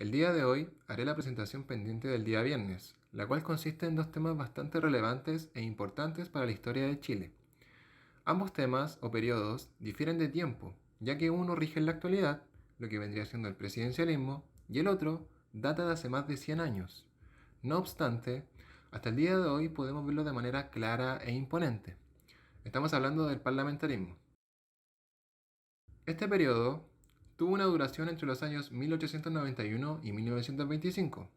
El día de hoy haré la presentación pendiente del día viernes, la cual consiste en dos temas bastante relevantes e importantes para la historia de Chile. Ambos temas o periodos difieren de tiempo, ya que uno rige en la actualidad, lo que vendría siendo el presidencialismo, y el otro data de hace más de 100 años. No obstante, hasta el día de hoy podemos verlo de manera clara e imponente. Estamos hablando del parlamentarismo. Este periodo tuvo una duración entre los años 1891 y 1925,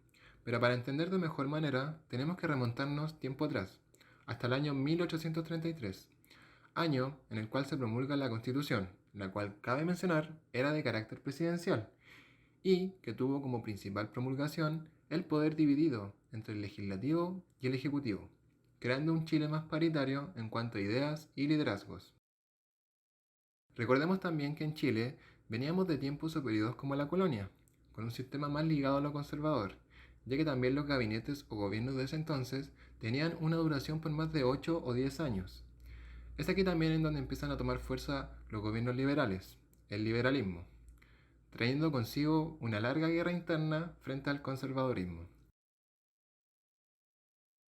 pero para entender de mejor manera tenemos que remontarnos tiempo atrás, hasta el año 1833, año en el cual se promulga la Constitución, la cual cabe mencionar era de carácter presidencial y que tuvo como principal promulgación el poder dividido entre el legislativo y el ejecutivo, creando un Chile más paritario en cuanto a ideas y liderazgos. Recordemos también que en Chile veníamos de tiempos o periodos como la colonia, con un sistema más ligado a lo conservador, ya que también los gabinetes o gobiernos de ese entonces tenían una duración por más de 8 o 10 años. Es aquí también en donde empiezan a tomar fuerza los gobiernos liberales, el liberalismo, trayendo consigo una larga guerra interna frente al conservadurismo.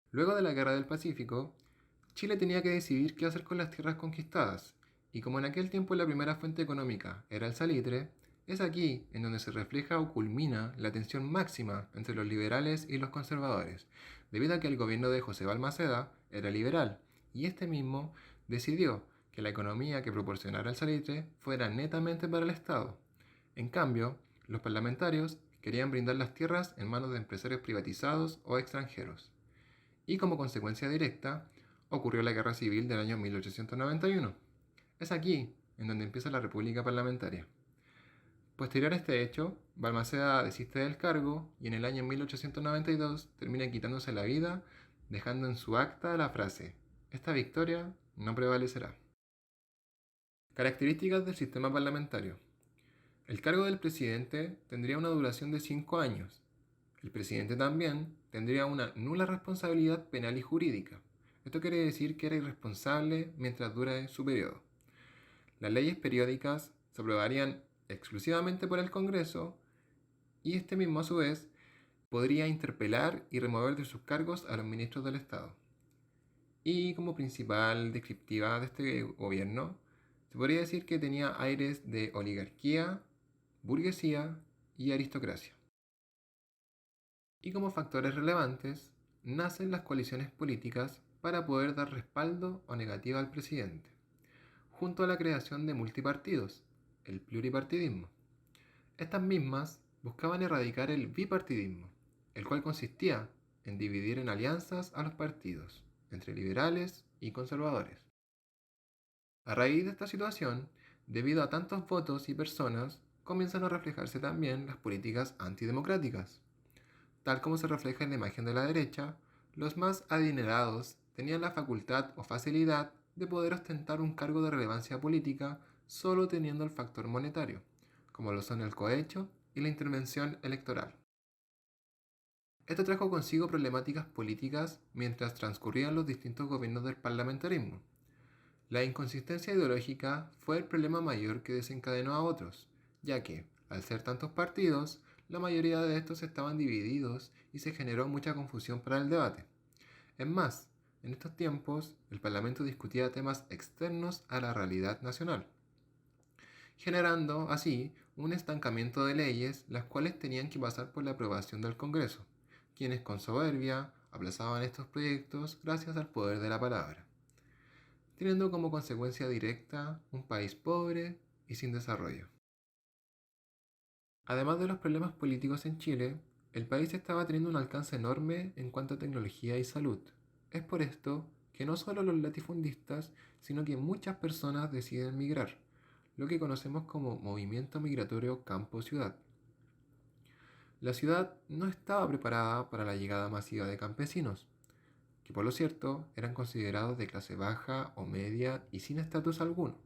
Luego de la Guerra del Pacífico, Chile tenía que decidir qué hacer con las tierras conquistadas, y como en aquel tiempo la primera fuente económica era el salitre, es aquí en donde se refleja o culmina la tensión máxima entre los liberales y los conservadores, debido a que el gobierno de José Balmaceda era liberal, y este mismo decidió que la economía que proporcionara el salitre fuera netamente para el Estado. En cambio, los parlamentarios querían brindar las tierras en manos de empresarios privatizados o extranjeros. Y como consecuencia directa, ocurrió la Guerra Civil del año 1891. Es aquí en donde empieza la República Parlamentaria. Posterior a este hecho, Balmaceda desiste del cargo y en el año 1892 termina quitándose la vida, dejando en su acta la frase: "Esta victoria no prevalecerá". Características del sistema parlamentario. El cargo del presidente tendría una duración de 5 años. El presidente también tendría una nula responsabilidad penal y jurídica. Esto quiere decir que era irresponsable mientras dure su periodo. Las leyes periódicas se aprobarían exclusivamente por el Congreso y este mismo a su vez podría interpelar y remover de sus cargos a los ministros del Estado. Y como principal descriptiva de este gobierno, se podría decir que tenía aires de oligarquía, burguesía y aristocracia. Y como factores relevantes, nacen las coaliciones políticas para poder dar respaldo o negativa al presidente, junto a la creación de multipartidos, el pluripartidismo. Estas mismas buscaban erradicar el bipartidismo, el cual consistía en dividir en alianzas a los partidos, entre liberales y conservadores. A raíz de esta situación, debido a tantos votos y personas, comienzan a reflejarse también las políticas antidemocráticas. Tal como se refleja en la imagen de la derecha, los más adinerados tenían la facultad o facilidad de poder ostentar un cargo de relevancia política solo teniendo el factor monetario, como lo son el cohecho y la intervención electoral. Esto trajo consigo problemáticas políticas mientras transcurrían los distintos gobiernos del parlamentarismo. La inconsistencia ideológica fue el problema mayor que desencadenó a otros, ya que, al ser tantos partidos, la mayoría de estos estaban divididos y se generó mucha confusión para el debate. Es más, en estos tiempos, el Parlamento discutía temas externos a la realidad nacional, generando así un estancamiento de leyes las cuales tenían que pasar por la aprobación del Congreso, quienes con soberbia aplazaban estos proyectos gracias al poder de la palabra, teniendo como consecuencia directa un país pobre y sin desarrollo. Además de los problemas políticos en Chile, el país estaba teniendo un alcance enorme en cuanto a tecnología y salud. Es por esto que no solo los latifundistas, sino que muchas personas deciden migrar, lo que conocemos como movimiento migratorio campo-ciudad. La ciudad no estaba preparada para la llegada masiva de campesinos, que por lo cierto eran considerados de clase baja o media y sin estatus alguno.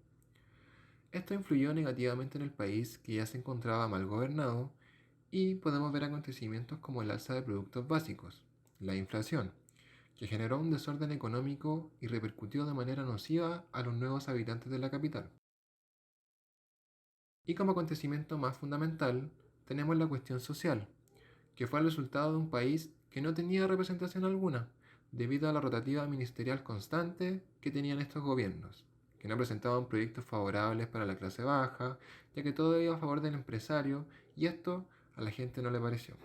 Esto influyó negativamente en el país que ya se encontraba mal gobernado y podemos ver acontecimientos como el alza de productos básicos, la inflación, que generó un desorden económico y repercutió de manera nociva a los nuevos habitantes de la capital. Y como acontecimiento más fundamental, tenemos la cuestión social, que fue el resultado de un país que no tenía representación alguna, debido a la rotativa ministerial constante que tenían estos gobiernos, que no presentaban proyectos favorables para la clase baja, ya que todo iba a favor del empresario, y esto a la gente no le pareció.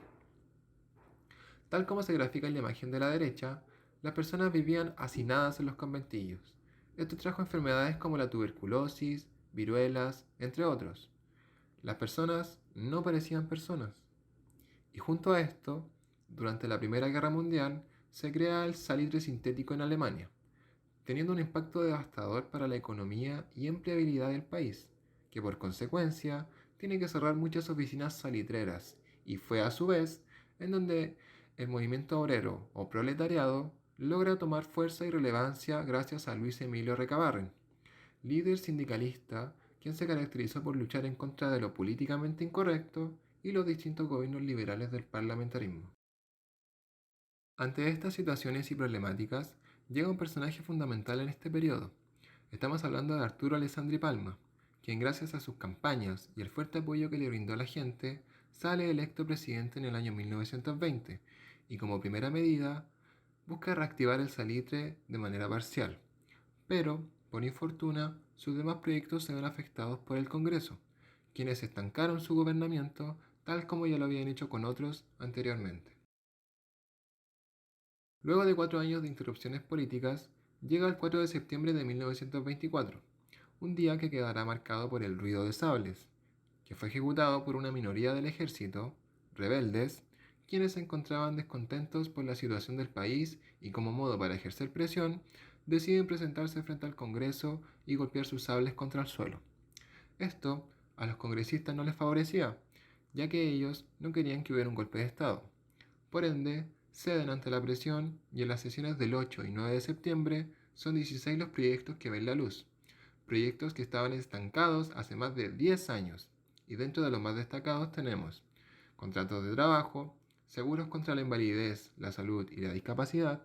Tal como se grafica en la imagen de la derecha, las personas vivían hacinadas en los conventillos. Esto trajo enfermedades como la tuberculosis, viruelas, entre otros. Las personas no parecían personas. Y junto a esto, durante la Primera Guerra Mundial, se crea el salitre sintético en Alemania, teniendo un impacto devastador para la economía y empleabilidad del país, que por consecuencia tiene que cerrar muchas oficinas salitreras, y fue a su vez en donde el movimiento obrero o proletariado logra tomar fuerza y relevancia gracias a Luis Emilio Recabarren, líder sindicalista quien se caracterizó por luchar en contra de lo políticamente incorrecto y los distintos gobiernos liberales del parlamentarismo. Ante estas situaciones y problemáticas, llega un personaje fundamental en este periodo. Estamos hablando de Arturo Alessandri Palma, quien gracias a sus campañas y el fuerte apoyo que le brindó a la gente, sale electo presidente en el año 1920 y como primera medida busca reactivar el salitre de manera parcial. Pero, por infortuna, sus demás proyectos se ven afectados por el Congreso, quienes estancaron su gobernamiento tal como ya lo habían hecho con otros anteriormente. Luego de 4 años de interrupciones políticas, llega el 4 de septiembre de 1924, un día que quedará marcado por el ruido de sables, que fue ejecutado por una minoría del ejército, rebeldes, quienes se encontraban descontentos por la situación del país y como modo para ejercer presión, deciden presentarse frente al Congreso y golpear sus sables contra el suelo. Esto a los congresistas no les favorecía, ya que ellos no querían que hubiera un golpe de Estado. Por ende, ceden ante la presión y en las sesiones del 8 y 9 de septiembre son 16 los proyectos que ven la luz, proyectos que estaban estancados hace más de 10 años, y dentro de los más destacados tenemos contratos de trabajo, seguros contra la invalidez, la salud y la discapacidad,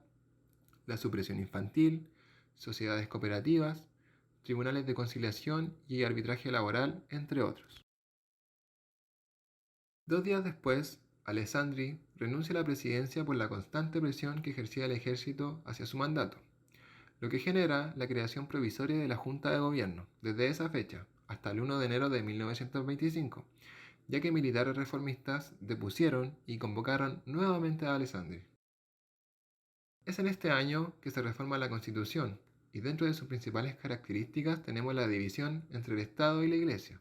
la supresión infantil, sociedades cooperativas, tribunales de conciliación y arbitraje laboral, entre otros. 2 días después, Alessandri renuncia a la presidencia por la constante presión que ejercía el ejército hacia su mandato, lo que genera la creación provisoria de la Junta de Gobierno desde esa fecha hasta el 1 de enero de 1925, ya que militares reformistas depusieron y convocaron nuevamente a Alessandri. Es en este año que se reforma la Constitución, y dentro de sus principales características tenemos la división entre el Estado y la Iglesia,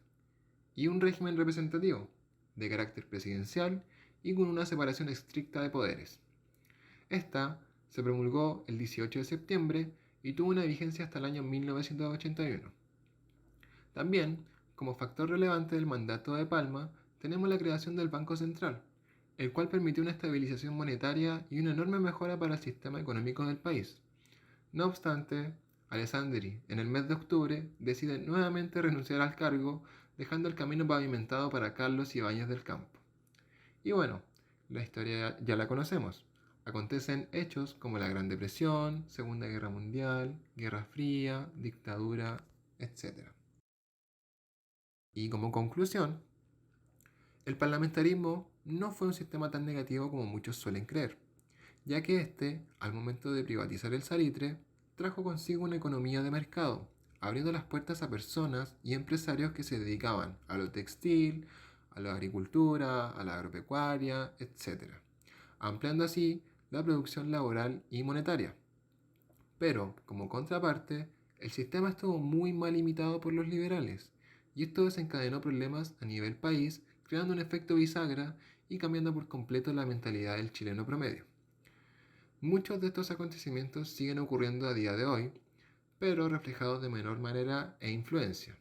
y un régimen representativo, de carácter presidencial y con una separación estricta de poderes. Esta se promulgó el 18 de septiembre y tuvo una vigencia hasta el año 1981. También, como factor relevante del mandato de Palma, tenemos la creación del Banco Central, el cual permitió una estabilización monetaria y una enorme mejora para el sistema económico del país. No obstante, Alessandri, en el mes de octubre, decide nuevamente renunciar al cargo, dejando el camino pavimentado para Carlos Ibáñez del Campo. Y bueno, la historia ya la conocemos. Acontecen hechos como la Gran Depresión, Segunda Guerra Mundial, Guerra Fría, dictadura, etc. Y como conclusión, el parlamentarismo no fue un sistema tan negativo como muchos suelen creer, ya que este, al momento de privatizar el salitre, trajo consigo una economía de mercado, abriendo las puertas a personas y empresarios que se dedicaban a lo textil, a la agricultura, a la agropecuaria, etc., ampliando así la producción laboral y monetaria. Pero, como contraparte, el sistema estuvo muy mal limitado por los liberales, y esto desencadenó problemas a nivel país, creando un efecto bisagra y cambiando por completo la mentalidad del chileno promedio. Muchos de estos acontecimientos siguen ocurriendo a día de hoy, pero reflejados de menor manera e influencia.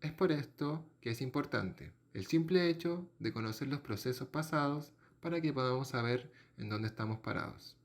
Es por esto que es importante el simple hecho de conocer los procesos pasados para que podamos saber en dónde estamos parados.